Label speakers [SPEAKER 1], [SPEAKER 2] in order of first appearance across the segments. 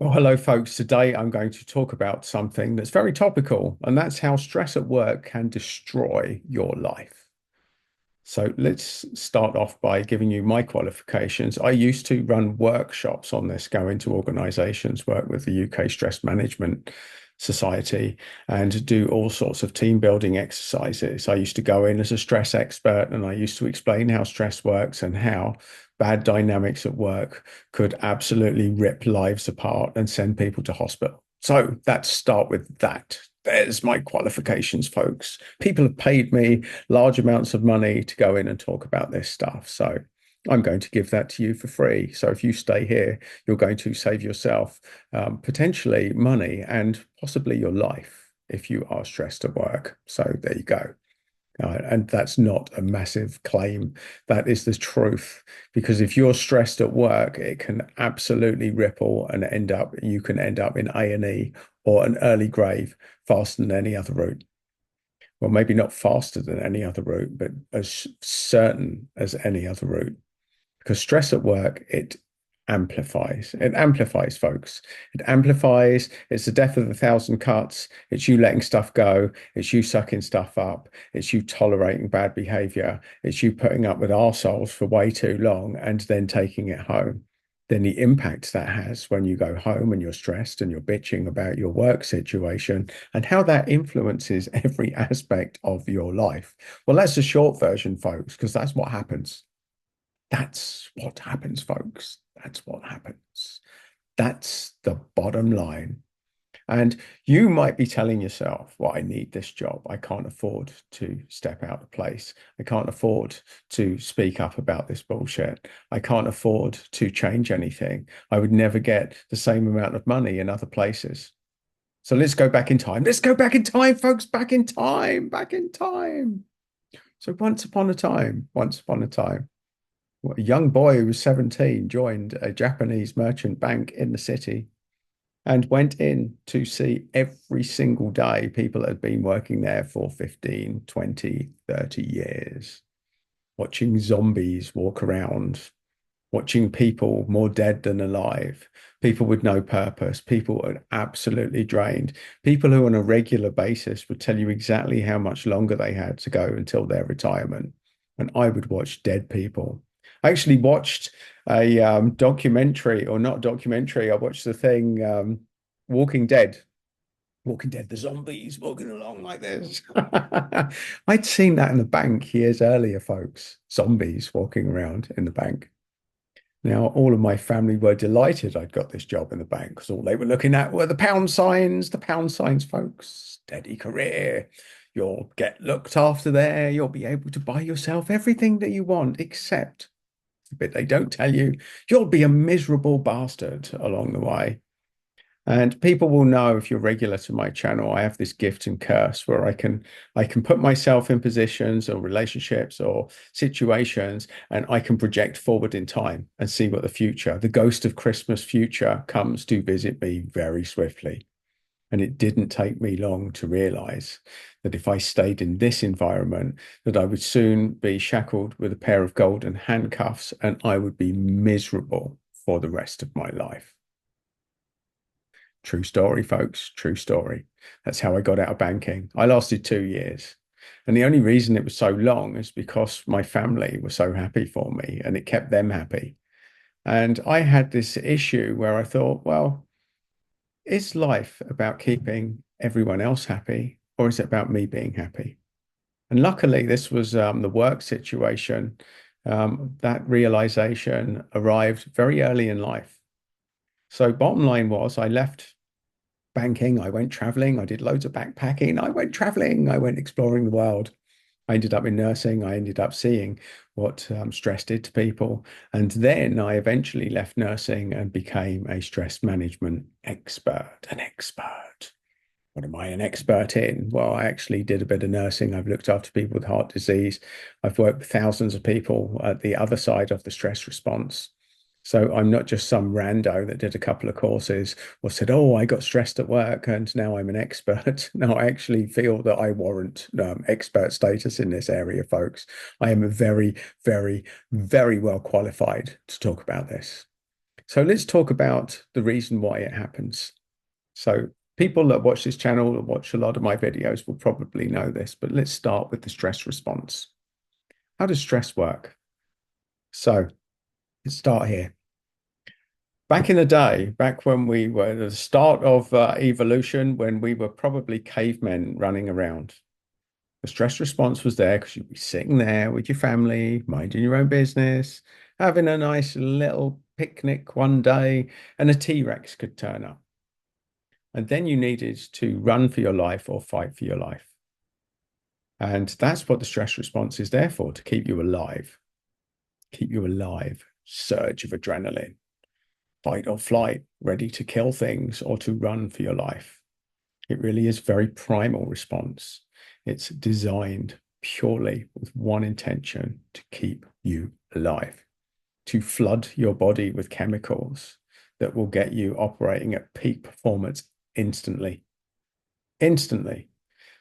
[SPEAKER 1] Well, hello, folks. Today I'm going to talk about something that's very topical, and that's how stress at work can destroy your life. So let's start off by giving you my qualifications. I used to run workshops on this, go into organizations, work with the UK Stress Management Society, and do all sorts of team building exercises. I used to go in as a stress expert and I used to explain how stress works and how bad dynamics at work could absolutely rip lives apart and send people to hospital. So let's start with that. There's my qualifications, folks. People have paid me large amounts of money to go in and talk about this stuff. So I'm going to give that to you for free. So if you stay here, you're going to save yourself potentially money and possibly your life if you are stressed at work. So there you go. And that's not a massive claim. That is the truth. Because if you're stressed at work, it can absolutely ripple and you can end up in A&E or an early grave faster than any other route. Well, maybe not faster than any other route, but as certain as any other route. Because stress at work, it amplifies. It amplifies, folks. It amplifies. It's the death of a thousand cuts. It's you letting stuff go. It's you sucking stuff up. It's you tolerating bad behavior. It's you putting up with arseholes for way too long and then taking it home. Then the impact that has when you go home and you're stressed and you're bitching about your work situation and how that influences every aspect of your life. Well, that's the short version, folks, because that's what happens. That's what happens, folks. That's what happens. That's the bottom line. And you might be telling yourself, well, I need this job. I can't afford to step out of place. I can't afford to speak up about this bullshit. I can't afford to change anything. I would never get the same amount of money in other places. So let's go back in time. Let's go back in time, folks, back in time, back in time. So once upon a time, a young boy who was 17 joined a Japanese merchant bank in the city and went in to see every single day people that had been working there for 15, 20, 30 years, watching zombies walk around, watching people more dead than alive, people with no purpose, people who are absolutely drained, people who on a regular basis would tell you exactly how much longer they had to go until their retirement. And I would watch dead people. I actually watched a documentary, or not documentary, I watched the thing Walking Dead. Walking Dead, the zombies walking along like this. I'd seen that in the bank years earlier, folks. Zombies walking around in the bank. Now, all of my family were delighted I'd got this job in the bank because all they were looking at were the pound signs, folks. Steady career. You'll get looked after there. You'll be able to buy yourself everything that you want, except the bit they don't tell you, you'll be a miserable bastard along the way. And people will know if you're regular to my channel, I have this gift and curse where I can put myself in positions or relationships or situations and I can project forward in time and see what the ghost of Christmas future comes to visit me very swiftly. And it didn't take me long to realize that if I stayed in this environment, that I would soon be shackled with a pair of golden handcuffs and I would be miserable for the rest of my life. True story, folks. True story. That's how I got out of banking. I lasted 2 years. And the only reason it was so long is because my family were so happy for me and it kept them happy. And I had this issue where I thought, well, is life about keeping everyone else happy or is it about me being happy? And luckily, this was the work situation. That realization arrived very early in life. So, bottom line was, I left banking. I went traveling. I did loads of backpacking. I went traveling. I went exploring the world. I ended up in nursing. I ended up seeing what stress did to people. And then I eventually left nursing and became a stress management expert, an expert. What am I an expert in? Well, I actually did a bit of nursing. I've looked after people with heart disease. I've worked with thousands of people at the other side of the stress response. So I'm not just some rando that did a couple of courses or said, oh, I got stressed at work and now I'm an expert. No, I actually feel that I warrant expert status in this area, folks. I am very, very, very well qualified to talk about this. So let's talk about the reason why it happens. So people that watch this channel or watch a lot of my videos will probably know this, but let's start with the stress response. How does stress work? So let's start here. Back in the day, back when we were at the start of evolution, when we were probably cavemen running around, the stress response was there because you'd be sitting there with your family, minding your own business, having a nice little picnic one day, and a T-Rex could turn up. And then you needed to run for your life or fight for your life. And that's what the stress response is there for, to keep you alive. Keep you alive. Surge of adrenaline, fight or flight, ready to kill things or to run for your life. It really is very primal response. It's designed purely with one intention: to keep you alive, to flood your body with chemicals that will get you operating at peak performance instantly. Instantly.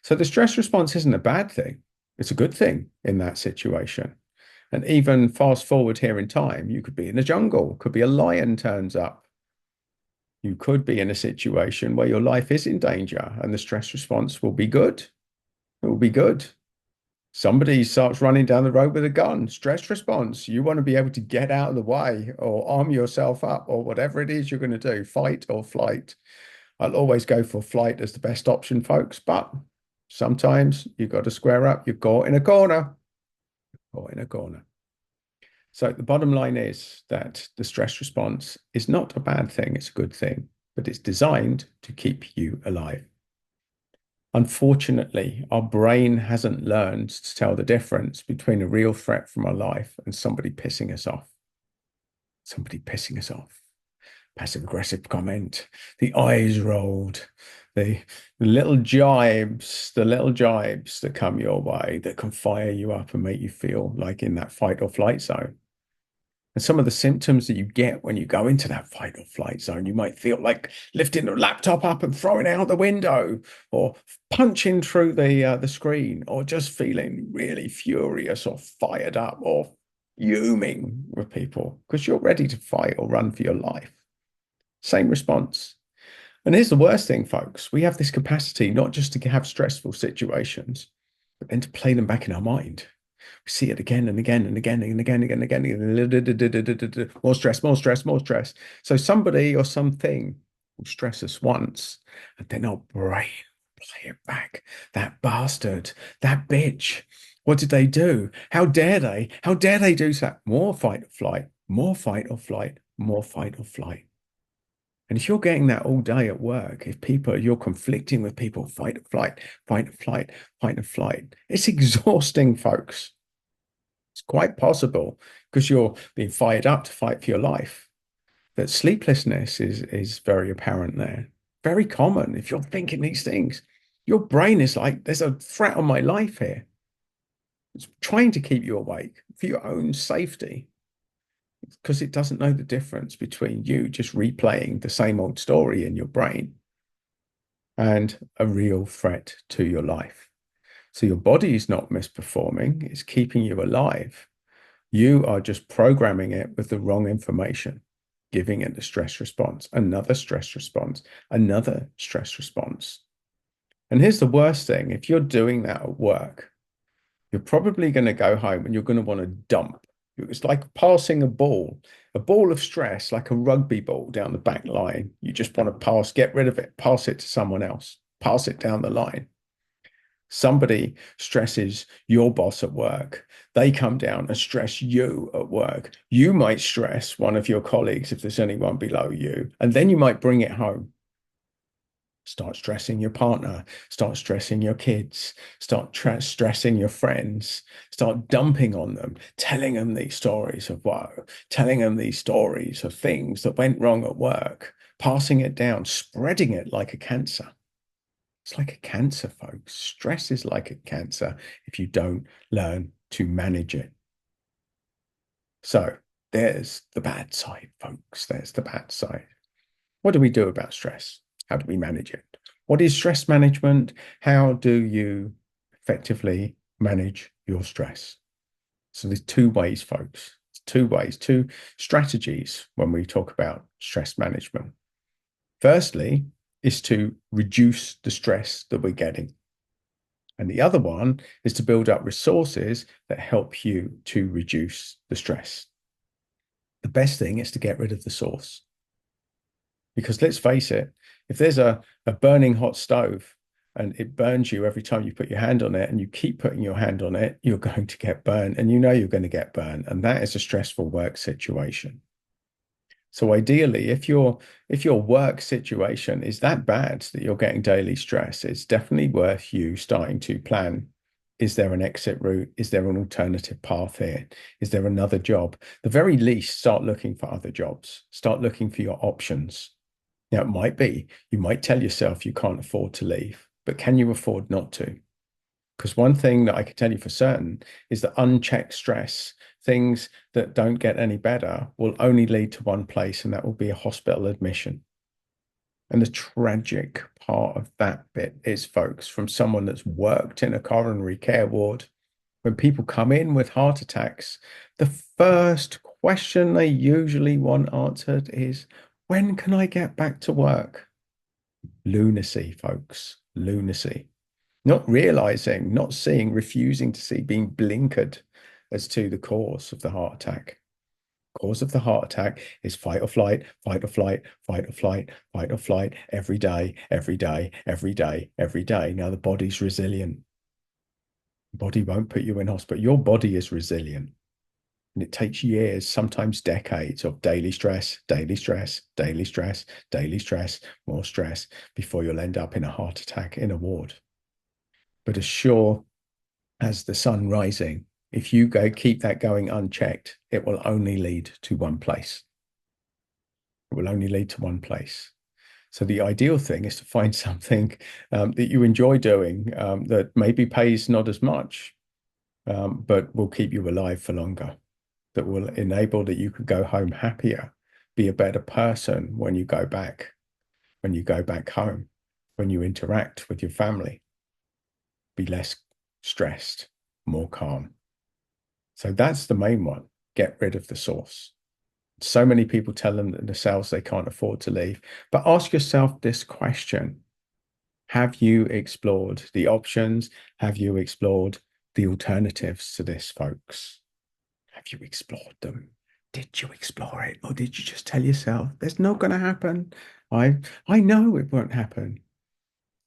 [SPEAKER 1] So the stress response isn't a bad thing. It's a good thing in that situation. And even fast forward here in time, you could be in the jungle, could be a lion turns up. You could be in a situation where your life is in danger and the stress response will be good. It will be good. Somebody starts running down the road with a gun, stress response. You want to be able to get out of the way or arm yourself up or whatever it is you're going to do, fight or flight. I'll always go for flight as the best option, folks, but sometimes you've got to square up. You're caught in a corner. Caught in a corner. So the bottom line is that the stress response is not a bad thing. It's a good thing, but it's designed to keep you alive. Unfortunately, our brain hasn't learned to tell the difference between a real threat from our life and somebody pissing us off. Somebody pissing us off. Passive aggressive comment, the eyes rolled, the little jibes that come your way that can fire you up and make you feel like in that fight or flight zone. And some of the symptoms that you get when you go into that fight or flight zone, you might feel like lifting the laptop up and throwing it out the window, or punching through the screen, or just feeling really furious or fired up or fuming with people because you're ready to fight or run for your life. Same response. And here's the worst thing, folks. We have this capacity not just to have stressful situations, but then to play them back in our mind. We see it again and again and again and again and again and again. More stress, more stress, more stress. So somebody or something will stress us once, and then our brain play it back. That bastard, that bitch. What did they do? How dare they? How dare they do that? More fight or flight, more fight or flight, more fight or flight. And if you're getting that all day at work, if you're conflicting with people, fight or flight, fight or flight, fight or flight, it's exhausting, folks. It's quite possible, because you're being fired up to fight for your life, that sleeplessness is very apparent there. Very common if you're thinking these things. Your brain is like, there's a threat on my life here. It's trying to keep you awake for your own safety, because it doesn't know the difference between you just replaying the same old story in your brain and a real threat to your life. So your body is not misperforming, it's keeping you alive. You are just programming it with the wrong information, giving it the stress response, another stress response, another stress response. And here's the worst thing: if you're doing that at work, you're probably going to go home and you're going to want to dump. It's like passing a ball of stress, like a rugby ball down the back line. You just want to pass, get rid of it, pass it to someone else, pass it down the line. Somebody stresses your boss at work. They come down and stress you at work. You might stress one of your colleagues if there's anyone below you, and then you might bring it home. Start stressing your partner, start stressing your kids, start stressing your friends, start dumping on them, telling them these stories of woe, telling them these stories of things that went wrong at work, passing it down, spreading it like a cancer. It's like a cancer, folks. Stress is like a cancer if you don't learn to manage it. So there's the bad side, folks. There's the bad side. What do we do about stress? How do we manage it? What is stress management? How do you effectively manage your stress? So there's two ways, folks. two ways, two strategies when we talk about stress management. Firstly, is to reduce the stress that we're getting. And the other one is to build up resources that help you to reduce the stress. The best thing is to get rid of the source. Because let's face it, if there's a burning hot stove and it burns you every time you put your hand on it and you keep putting your hand on it, you're going to get burned and you know you're going to get burned. And that is a stressful work situation. So ideally, if your work situation is that bad that you're getting daily stress, it's definitely worth you starting to plan. Is there an exit route? Is there an alternative path here? Is there another job? The very least, start looking for other jobs. Start looking for your options. Now, it might be you might tell yourself you can't afford to leave, but can you afford not to? Because one thing that I can tell you for certain is that unchecked stress, things that don't get any better, will only lead to one place, and that will be a hospital admission. And the tragic part of that bit is, folks, from someone that's worked in a coronary care ward, when people come in with heart attacks, the first question they usually want answered is, when can I get back to work? Lunacy, folks, lunacy. Not realizing, not seeing, refusing to see, being blinkered as to the cause of the heart attack. Cause of the heart attack is fight or flight, fight or flight, fight or flight, fight or flight, every day, every day, every day, every day. Now the body's resilient. The body won't put you in hospital. Your body is resilient. And it takes years, sometimes decades of daily stress, daily stress, daily stress, daily stress, more stress before you'll end up in a heart attack in a ward. But as sure as the sun rising, if you go keep that going unchecked, it will only lead to one place. It will only lead to one place. So the ideal thing is to find something that you enjoy doing that maybe pays not as much, but will keep you alive for longer, that will enable that you can go home happier, be a better person when you go back home, when you interact with your family, be less stressed, more calm. So that's the main one. Get rid of the source. So many people tell them themselves they can't afford to leave. But ask yourself this question. Have you explored the options? Have you explored the alternatives to this, folks? Have you explored them? Did you explore it? Or did you just tell yourself, there's not going to happen? I know it won't happen.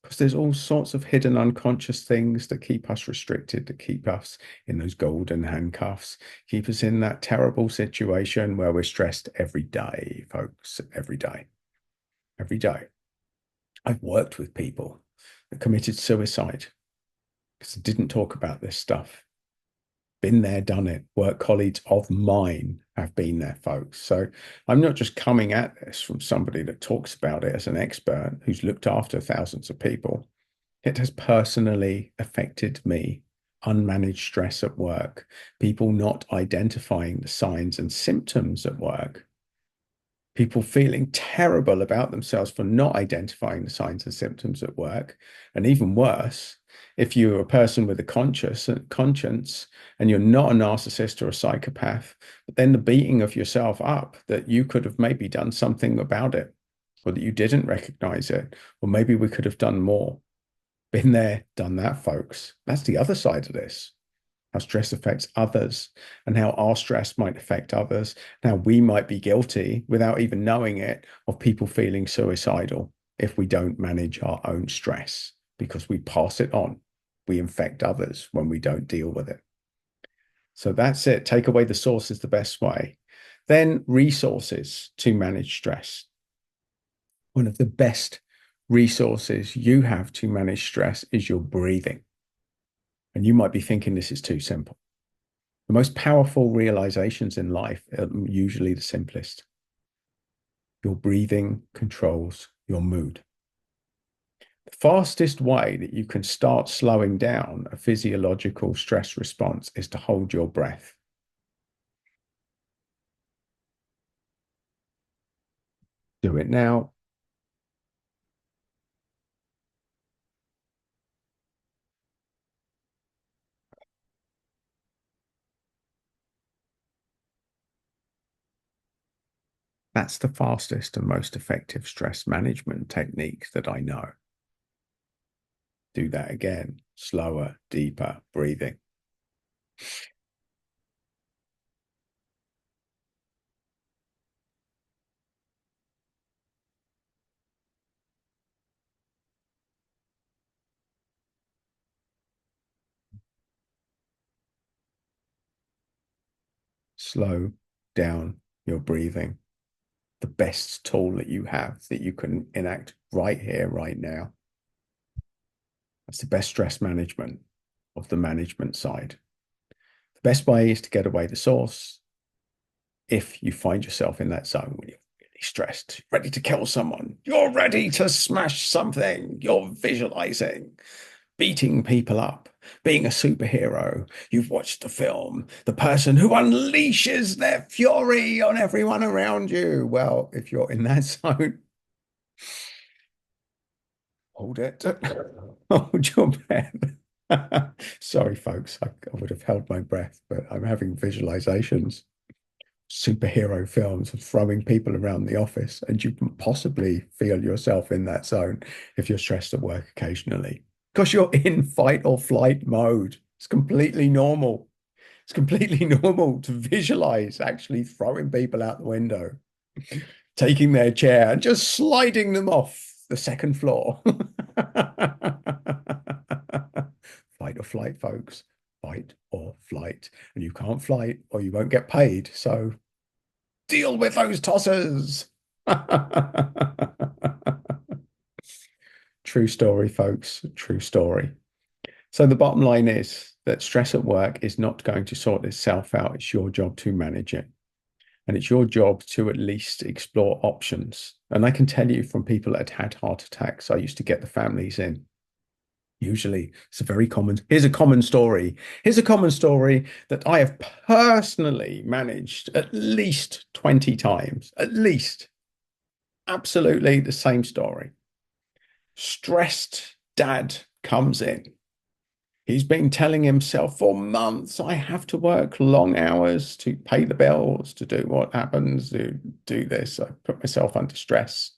[SPEAKER 1] Because there's all sorts of hidden unconscious things that keep us restricted, that keep us in those golden handcuffs, keep us in that terrible situation where we're stressed every day, folks, every day, every day. I've worked with people that committed suicide because they didn't talk about this stuff. Been there, done it. Work colleagues of mine have been there, folks. So I'm not just coming at this from somebody that talks about it as an expert who's looked after thousands of people. It has personally affected me. Unmanaged stress at work, people not identifying the signs and symptoms at work, people feeling terrible about themselves for not identifying the signs and symptoms at work. And even worse, if you're a person with a conscience and you're not a narcissist or a psychopath, but then the beating of yourself up that you could have maybe done something about it, or that you didn't recognize it, or maybe we could have done more. Been there, done that, folks. That's the other side of this. How stress affects others and how our stress might affect others. Now, we might be guilty without even knowing it of people feeling suicidal if we don't manage our own stress because we pass it on. We infect others when we don't deal with it. So that's it. Take away the source is the best way. Then resources to manage stress. One of the best resources you have to manage stress is your breathing. And you might be thinking this is too simple. The most powerful realizations in life are usually the simplest. Your breathing controls your mood. The fastest way that you can start slowing down a physiological stress response is to hold your breath. Do it now. That's the fastest and most effective stress management technique that I know. Do that again. Slower, deeper breathing. Slow down your breathing. The best tool that you have that you can enact right here, right now. That's the best stress management of the management side. The best way is to get away the source. If you find yourself in that zone when you're really stressed, ready to kill someone, you're ready to smash something, you're visualizing, beating people up, being a superhero. You've watched the film, the person who unleashes their fury on everyone around you. Well, if you're in that zone, hold it. Hold your breath. Sorry, folks, I would have held my breath, but I'm having visualizations, superhero films of throwing people around the office, and you can possibly feel yourself in that zone if you're stressed at work occasionally because you're in fight or flight mode. It's completely normal. It's completely normal to visualize actually throwing people out the window, taking their chair and just sliding them off the second floor. Fight or flight, folks. Fight or flight. And you can't flight or you won't get paid. So deal with those tossers. True story, folks. True story. So the bottom line is that stress at work is not going to sort itself out. It's your job to manage it. And it's your job to at least explore options. And I can tell you from people that had heart attacks, I used to get the families in. Usually, it's a very common. Here's a common story. Here's a common story that I have personally managed at least 20 times, at least. Absolutely the same story. Stressed dad comes in. He's been telling himself for months, I have to work long hours to pay the bills, to do what happens, to do this. I put myself under stress.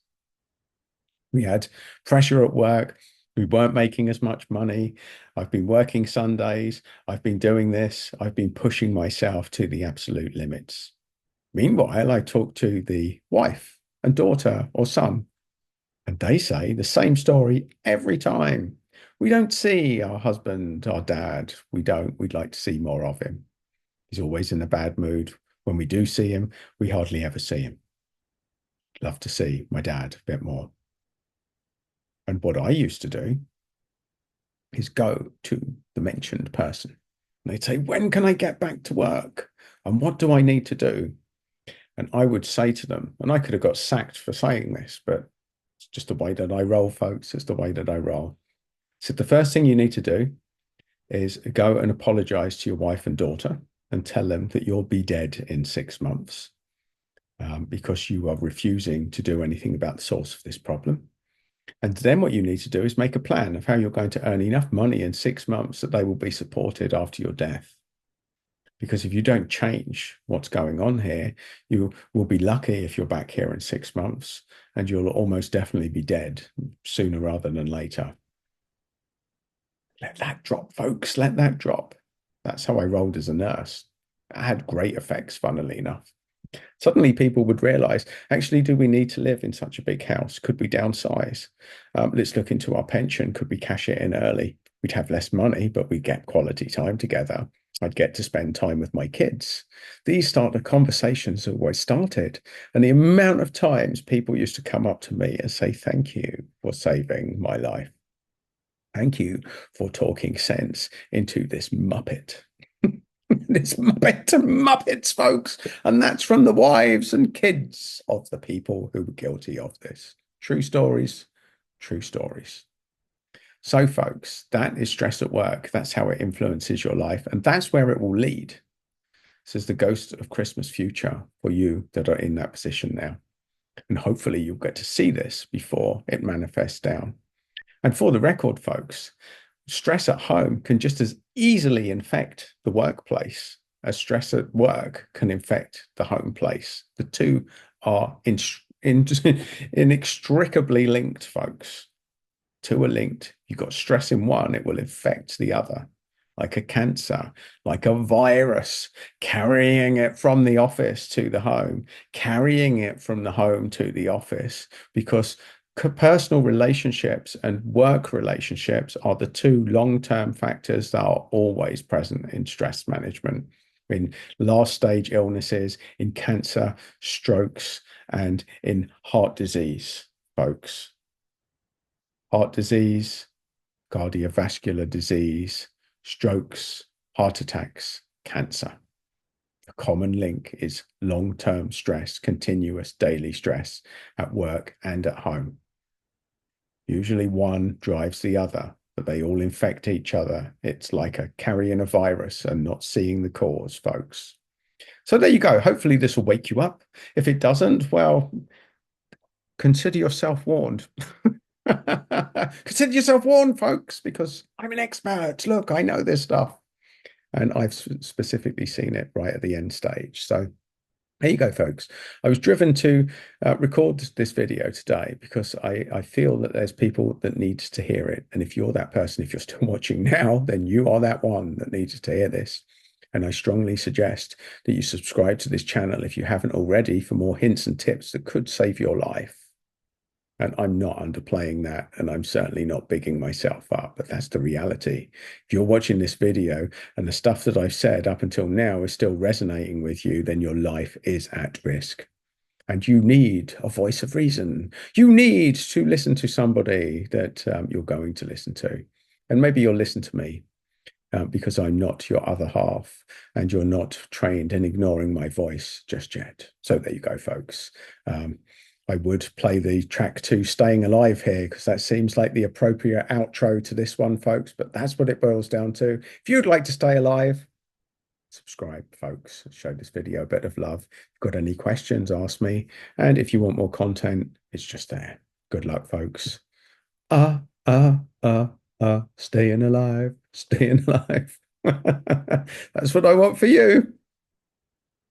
[SPEAKER 1] We had pressure at work. We weren't making as much money. I've been working Sundays. I've been doing this. I've been pushing myself to the absolute limits. Meanwhile, I talk to the wife and daughter or son, and they say the same story every time. We don't see our husband, our dad. We don't. We'd like to see more of him. He's always in a bad mood. When we do see him, we hardly ever see him. Love to see my dad a bit more. And what I used to do is go to the mentioned person. And they'd say, when can I get back to work? And what do I need to do? And I would say to them, and I could have got sacked for saying this, but it's just the way that I roll, folks. It's the way that I roll. So the first thing you need to do is go and apologize to your wife and daughter and tell them that you'll be dead in 6 months because you are refusing to do anything about the source of this problem. And then what you need to do is make a plan of how you're going to earn enough money in 6 months that they will be supported after your death. Because if you don't change what's going on here, you will be lucky if you're back here in 6 months, and you'll almost definitely be dead sooner rather than later. Let that drop, folks. Let that drop. That's how I rolled as a nurse. I had great effects, funnily enough. Suddenly people would realize, actually, do we need to live in such a big house? Could we downsize? Let's look into our pension. Could we cash it in early? We'd have less money, but we'd get quality time together. I'd get to spend time with my kids. These started conversations that always started. And the amount of times people used to come up to me and say, thank you for saving my life. Thank you for talking sense into this Muppet. This Muppet to Muppets, folks. And that's from the wives and kids of the people who were guilty of this. True stories, true stories. So, folks, that is stress at work. That's how it influences your life. And that's where it will lead. This is the ghost of Christmas future for you that are in that position now. And hopefully you'll get to see this before it manifests down. And for the record, folks, stress at home can just as easily infect the workplace as stress at work can infect the home place. The two are in, inextricably linked, folks. Two are linked. You've got stress in one, it will infect the other, like a cancer, like a virus, carrying it from the office to the home, carrying it from the home to the office, because personal relationships and work relationships are the two long-term factors that are always present in stress management, in last stage illnesses, in cancer, strokes, and in heart disease, folks. Heart disease, cardiovascular disease, strokes, heart attacks, cancer. A common link is long-term stress, continuous daily stress at work and at home. Usually one drives the other, but they all infect each other. It's like a carrying a virus and not seeing the cause, folks. So there you go. Hopefully this will wake you up. If it doesn't, well, consider yourself warned. Consider yourself warned, folks, because I'm an expert. Look, I know this stuff. And I've specifically seen it right at the end stage. So there you go, folks. I was driven to record this video today because I feel that there's people that needs to hear it. And if you're that person, if you're still watching now, then you are that one that needs to hear this. And I strongly suggest that you subscribe to this channel if you haven't already for more hints and tips that could save your life. And I'm not underplaying that, and I'm certainly not bigging myself up, but that's the reality. If you're watching this video and the stuff that I've said up until now is still resonating with you, then your life is at risk. And you need a voice of reason. You need to listen to somebody that you're going to listen to. And maybe you'll listen to me because I'm not your other half and you're not trained in ignoring my voice just yet. So there you go, folks. I would play the track to Staying Alive here because that seems like the appropriate outro to this one, folks. But that's what it boils down to. If you'd like to stay alive, subscribe, folks. Show this video a bit of love. If you've got any questions, ask me. And if you want more content, it's just there. Good luck, folks. Staying alive, staying alive. That's what I want for you.